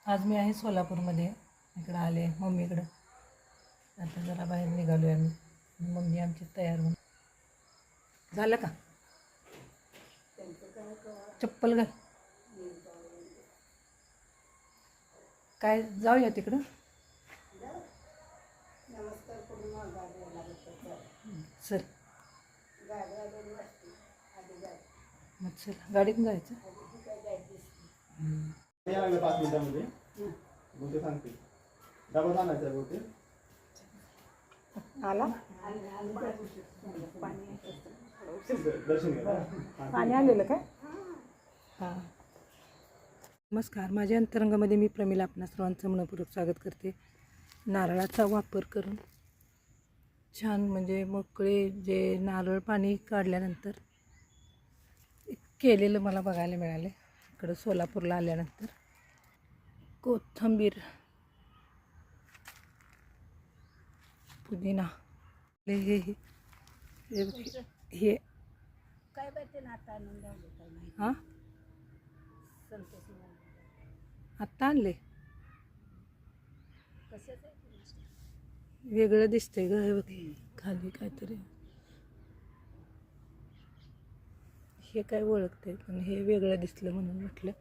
आज मी आहे सोलापूरमध्ये. इकडं आले मम्मीकडं. आता जरा बाहेर निघालो आहे आम्ही. मम्मी आमची तयार होऊन. झालं का? चप्पल घाल. काय जाऊया तिकडं? चल मग चल गाडीतून जायचं. यायला 5 मिनिटांमध्ये मग ते सांगते डबा आणायचा बोलते आला दर्शन घ्या पाणी आलेलं काय? हां. नमस्कार. माझ्या अंतरंगामध्ये मी प्रमिला आपणा सर्वांचं मनपूर्वक स्वागत करते. नारळाचा वापर करून छान म्हणजे मोकळे जे नारळ पाणी काढल्यानंतर केलेलं मला बघायला मिळाले इकडं सोलापूरला आल्यानंतर. कोथिंबीर, पुदिना, हे हे हे हे काय बाते ना आता आणून लावले काय नाही हां संतोष आत्ता आणले. कशाच आहे वेगळं दिसतंय ग. हे बघ खाली काहीतरी. हे काय ओळखतंय पण हे वेगळं दिसलं म्हणून म्हटलं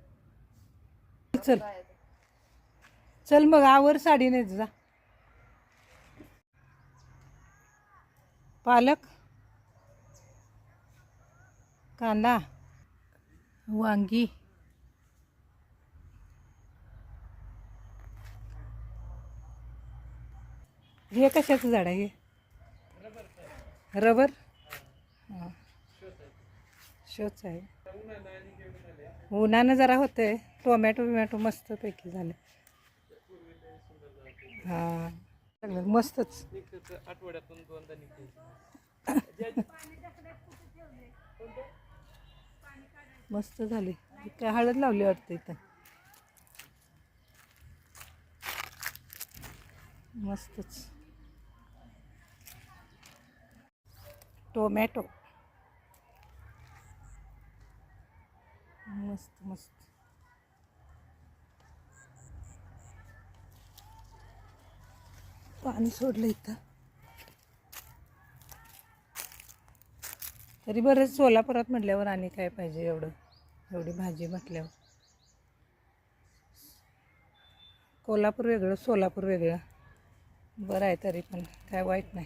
चल चल मग आवर साडी नाही जा. पालक, कांदा, वांगी, हे कशाचं झाड आहे? हे रबर. हां शोच आहे. उन्हानं जरा होतंय. टोमॅटो बिमॅटो मस्तपैकी झाले. हां मस्तच. आठवड्यातून 2दा निघते. मस्त झाले. काय हळद लावली वाटतं इथं. मस्तच. टोमॅटो मस्त मस्त. पाणी सोडलं इथं तरी बरंच. सोलापुरात म्हटल्यावर आणि काय पाहिजे एवढी भाजी म्हटल्यावर. कोल्हापूर वेगळं सोलापूर वेगळं. बरं आहे तरी पण काय वाईट नाही.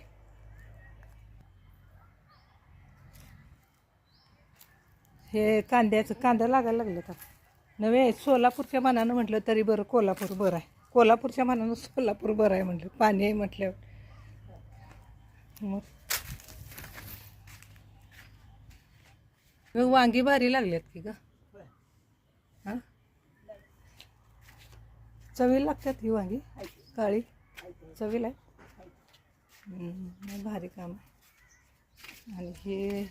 हे कांदा लागायला लागलं का नव्हे. सोलापूरच्या मानानं म्हटलं तरी बरं कोल्हापूर बरं आहे. कोल्हापूरच्या मानानं सोलापूर बरं आहे म्हटलं. पाणी आहे म्हटल्यावर. मग वांगी भारी लागल्यात की ग. हां चवीला लागतात ही वांगी. काळी चवीला आहे. भारी काम आहे. आणि हे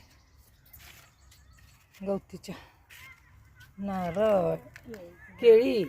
गवतीच्या नारळ, केळी,